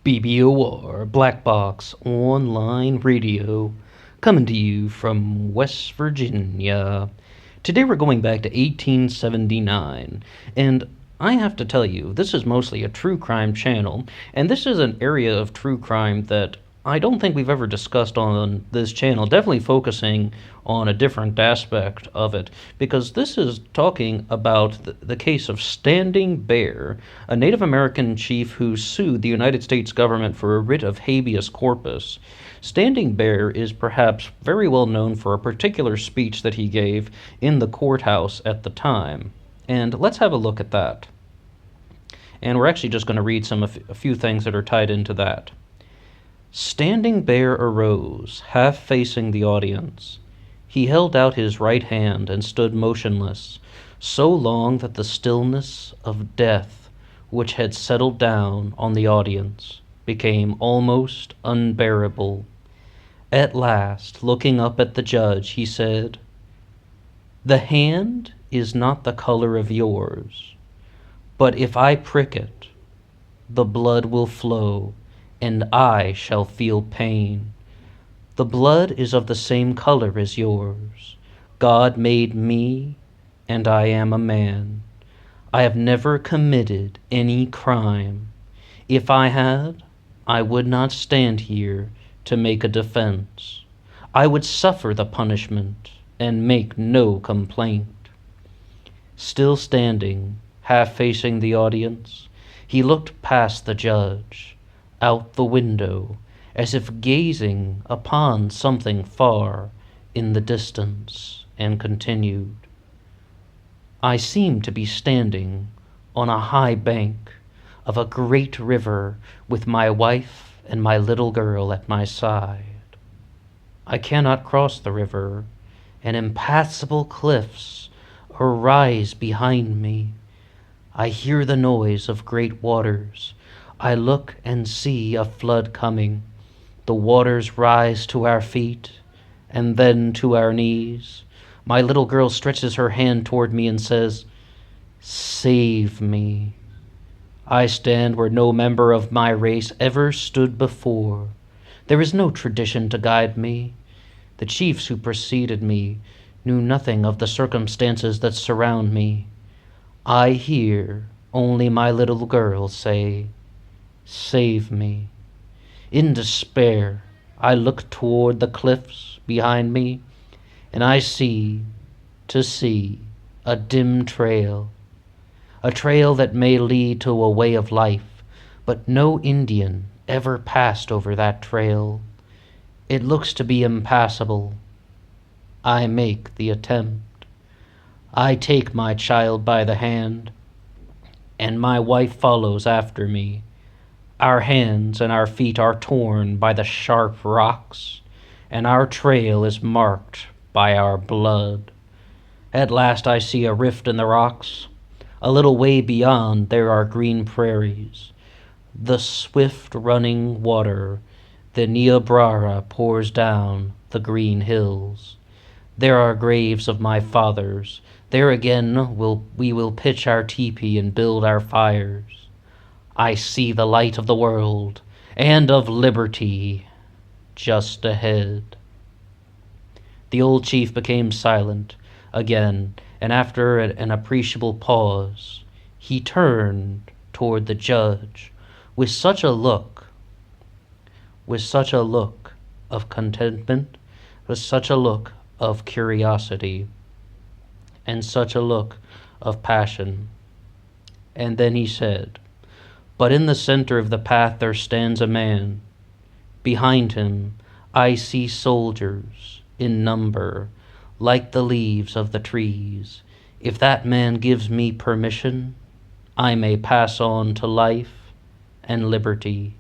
BBOR Black Box Online Radio, coming to you from West Virginia. Today we're going back to 1879, and I have to tell you, this is mostly a true crime channel, and this is an area of true crime that I don't think we've ever discussed on this channel, definitely focusing on a different aspect of it, because this is talking about the case of Standing Bear, a Native American chief who sued the United States government for a writ of habeas corpus. Standing Bear is perhaps very well known for a particular speech that he gave in the courthouse at the time. And let's have a look at that. And we're actually just going to read a few things that are tied into that. Standing Bear arose, half facing the audience. He held out his right hand and stood motionless, so long that the stillness of death, which had settled down on the audience, became almost unbearable. At last, looking up at the judge, he said, "The hand is not the color of yours, but if I prick it, the blood will flow, and I shall feel pain. The blood is of the same color as yours. God made me, and I am a man. I have never committed any crime. If I had, I would not stand here to make a defense. I would suffer the punishment and make no complaint." Still standing, half facing the audience, he looked past the judge, out the window, as if gazing upon something far in the distance, and continued, "I seem to be standing on a high bank of a great river with my wife and my little girl at my side. I cannot cross the river, and impassable cliffs arise behind me. I hear the noise of great waters. I look and see a flood coming. The waters rise to our feet, and then to our knees. My little girl stretches her hand toward me and says, 'Save me.' I stand where no member of my race ever stood before. There is no tradition to guide me. The chiefs who preceded me knew nothing of the circumstances that surround me. I hear only my little girl say, 'Save me.' In despair, I look toward the cliffs behind me, and I see a dim trail, a trail that may lead to a way of life, but no Indian ever passed over that trail. It looks to be impassable. I make the attempt. I take my child by the hand, and my wife follows after me. Our hands and our feet are torn by the sharp rocks, and our trail is marked by our blood. At last I see a rift in the rocks. A little way beyond there are green prairies. The swift running water, the Niobrara, pours down the green hills. There are graves of my fathers. There again we will pitch our teepee and build our fires. I see the light of the world and of liberty just ahead." The old chief became silent again, and after an appreciable pause, he turned toward the judge with such a look of contentment, with such a look of curiosity, and such a look of passion. And then he said, "But in the center of the path there stands a man. Behind him I see soldiers in number, like the leaves of the trees. If that man gives me permission, I may pass on to life and liberty.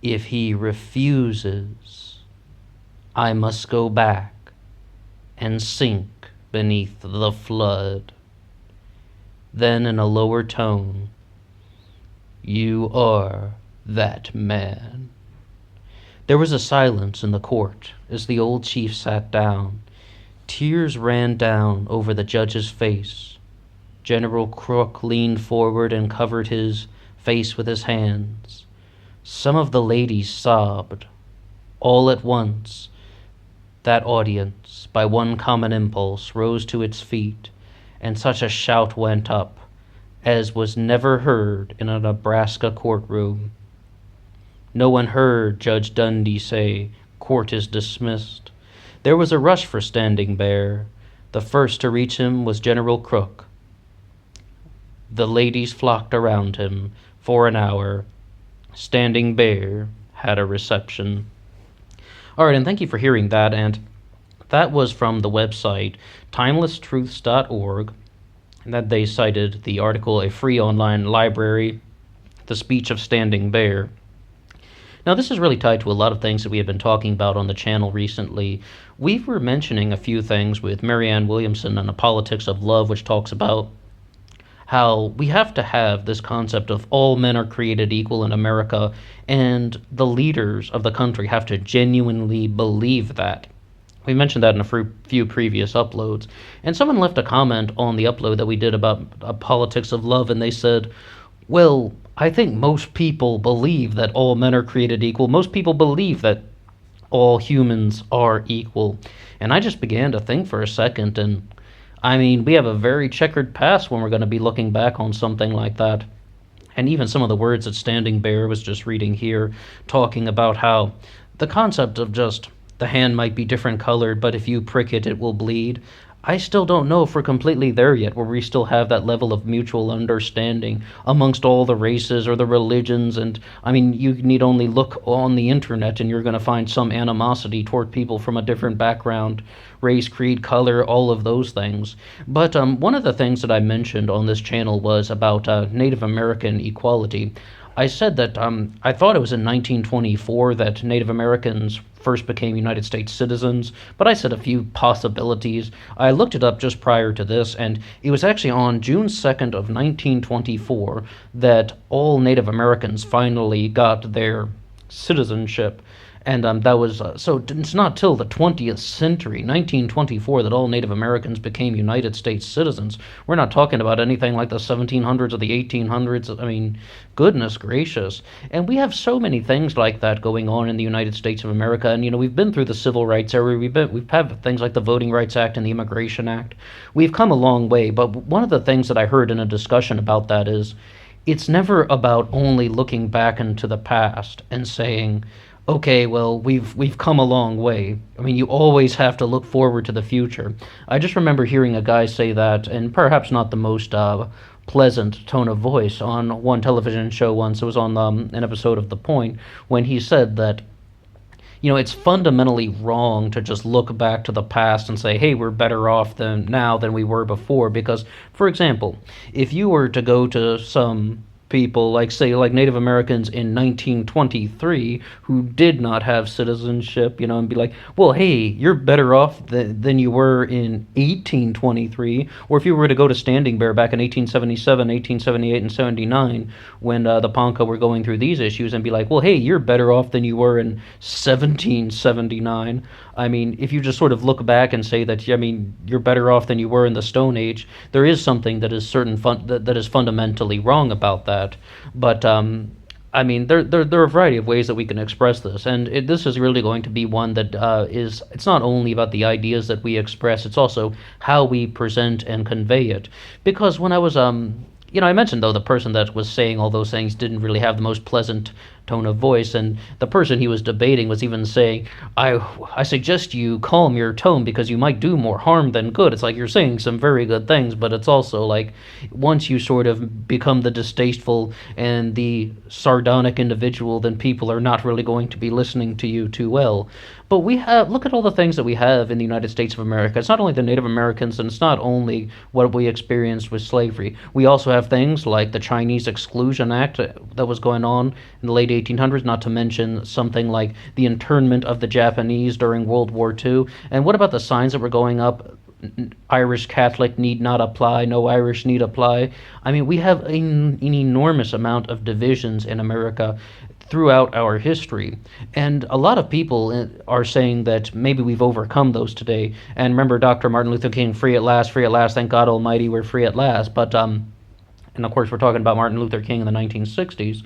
If he refuses, I must go back and sink beneath the flood." Then in a lower tone, "You are that man." There was a silence in the court as the old chief sat down. Tears ran down over the judge's face. General Crook leaned forward and covered his face with his hands. Some of the ladies sobbed. All at once, that audience, by one common impulse, rose to its feet, and such a shout went up as was never heard in a Nebraska courtroom. No one heard Judge Dundee say, "Court is dismissed." There was a rush for Standing Bear. The first to reach him was General Crook. The ladies flocked around him. For an hour, Standing Bear had a reception. All right, and thank you for hearing that. And that was from the website timelesstruths.org, and that they cited the article, "A Free Online Library, The Speech of Standing Bear." Now, this is really tied to a lot of things that we have been talking about on the channel recently. We were mentioning a few things with Marianne Williamson on The Politics of Love, which talks about how we have to have this concept of all men are created equal in America, and the leaders of the country have to genuinely believe that. We mentioned that in a few previous uploads, and someone left a comment on the upload that we did about Politics of Love, and they said, well, I think most people believe that all men are created equal. Most people believe that all humans are equal. And I just began to think for a second, and I mean, we have a very checkered past when we're going to be looking back on something like that. And even some of the words that Standing Bear was just reading here, talking about how the concept of just the hand might be different colored, but if you prick it, it will bleed. I still don't know if we're completely there yet, where we still have that level of mutual understanding amongst all the races or the religions. And I mean, you need only look on the internet and you're going to find some animosity toward people from a different background, race, creed, color, all of those things. But one of the things that I mentioned on this channel was about Native American equality. I said that I thought it was in 1924 that Native Americans first became United States citizens, but I said a few possibilities. I looked it up just prior to this, and it was actually on June 2nd of 1924 that all Native Americans finally got their citizenship. And that was, so it's not till the 20th century, 1924, that all Native Americans became United States citizens. We're not talking about anything like the 1700s or the 1800s. I mean, goodness gracious. And we have so many things like that going on in the United States of America. And, you know, we've been through the Civil Rights era. We've had things like the Voting Rights Act and the Immigration Act. We've come a long way. But one of the things that I heard in a discussion about that is it's never about only looking back into the past and saying, okay, well, we've come a long way. I mean, you always have to look forward to the future. I just remember hearing a guy say that, and perhaps not the most pleasant tone of voice, on one television show once. It was on an episode of The Point, when he said that, you know, it's fundamentally wrong to just look back to the past and say, hey, we're better off now than we were before. Because, for example, if you were to go to some people, like say like Native Americans in 1923 who did not have citizenship, you know, and be like, well, hey, you're better off than you were in 1823. Or if you were to go to Standing Bear back in 1877, 1878, and 79, when the Ponca were going through these issues, and be like, well, hey, you're better off than you were in 1779. I mean, if you just sort of look back and say that, I mean, you're better off than you were in the Stone Age, there is something that is that is fundamentally wrong about that. But I mean, there are a variety of ways that we can express this, and this is really going to be one that it's not only about the ideas that we express, it's also how we present and convey it. Because when I was you know, I mentioned, though, the person that was saying all those things didn't really have the most pleasant tone of voice, and the person he was debating was even saying, I suggest you calm your tone because you might do more harm than good. It's like you're saying some very good things, but it's also like once you sort of become the distasteful and the sardonic individual, then people are not really going to be listening to you too well. But look at all the things that we have in the United States of America. It's not only the Native Americans, and it's not only what we experienced with slavery. We also have things like the Chinese Exclusion Act that was going on in the late 1800s, not to mention something like the internment of the Japanese during World War II. And what about the signs that were going up? Irish Catholic need not apply, no Irish need apply. I mean, we have an enormous amount of divisions in America throughout our history. And a lot of people are saying that maybe we've overcome those today. And remember Dr. Martin Luther King, free at last, thank God Almighty, we're free at last. But, and of course we're talking about Martin Luther King in the 1960s.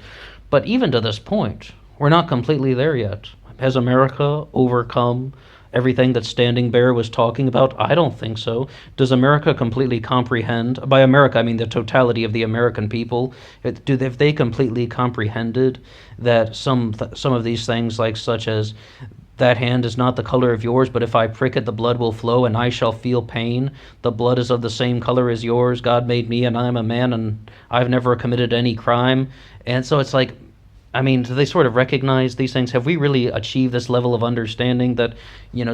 But even to this point, we're not completely there yet. Has America overcome everything that Standing Bear was talking about? I don't think so. Does America completely comprehend? By America, I mean the totality of the American people. Have they completely comprehended that some of these things, like such as that hand is not the color of yours, but if I prick it, the blood will flow, and I shall feel pain. The blood is of the same color as yours. God made me, and I am a man, and I've never committed any crime. And so it's like, I mean, do they sort of recognize these things? Have we really achieved this level of understanding that,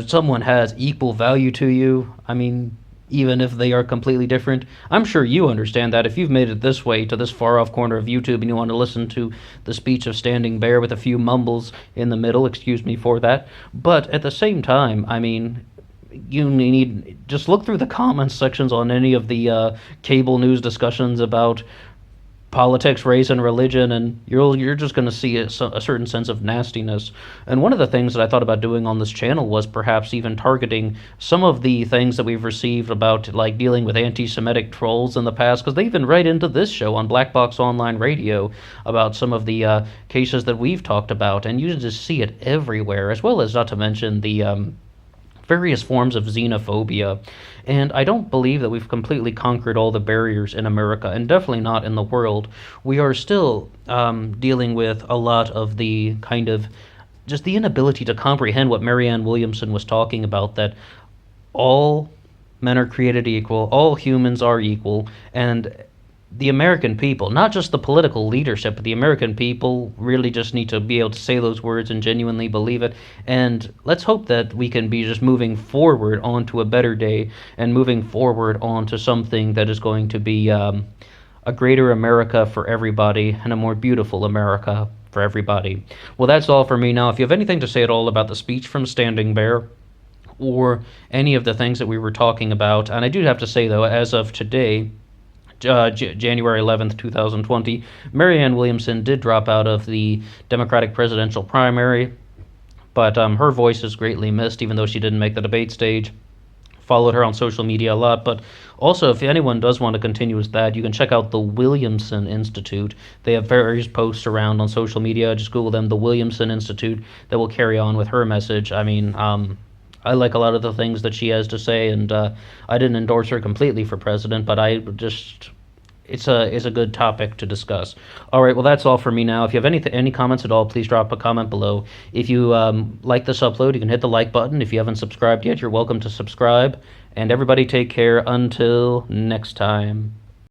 someone has equal value to you? I mean, even if they are completely different. I'm sure you understand that if you've made it this way to this far off corner of YouTube and you want to listen to the speech of Standing Bear with a few mumbles in the middle, excuse me for that. But at the same time, I mean, you need just look through the comments sections on any of the cable news discussions about politics, race, and religion, and you're just going to see a certain sense of nastiness. And one of the things that I thought about doing on this channel was perhaps even targeting some of the things that we've received about like dealing with anti-Semitic trolls in the past, because they've been right into this show on Black Box Online Radio about some of the cases that we've talked about, and you just see it everywhere, as well as not to mention the various forms of xenophobia. And I don't believe that we've completely conquered all the barriers in America, and definitely not in the world. We are still dealing with a lot of the kind of just the inability to comprehend what Marianne Williamson was talking about, that all men are created equal, all humans are equal, and the American people, not just the political leadership, but the American people really just need to be able to say those words and genuinely believe it. And let's hope that we can be just moving forward onto a better day and moving forward onto something that is going to be a greater America for everybody and a more beautiful America for everybody. Well, that's all for me now. If you have anything to say at all about the speech from Standing Bear or any of the things that we were talking about, and I do have to say, though, as of today, January 11th, 2020, Marianne Williamson did drop out of the Democratic presidential primary, but her voice is greatly missed, even though she didn't make the debate stage. Followed her on social media a lot, but also if anyone does want to continue with that, you can check out the Williamson Institute. They have various posts around on social media. Just Google them, the Williamson Institute, that will carry on with her message. I mean, I like a lot of the things that she has to say, and I didn't endorse her completely for president, but it's a good topic to discuss. All right, well, that's all for me now. If you have any comments at all, please drop a comment below. If you like this upload, you can hit the like button. If you haven't subscribed yet, you're welcome to subscribe. And everybody take care until next time.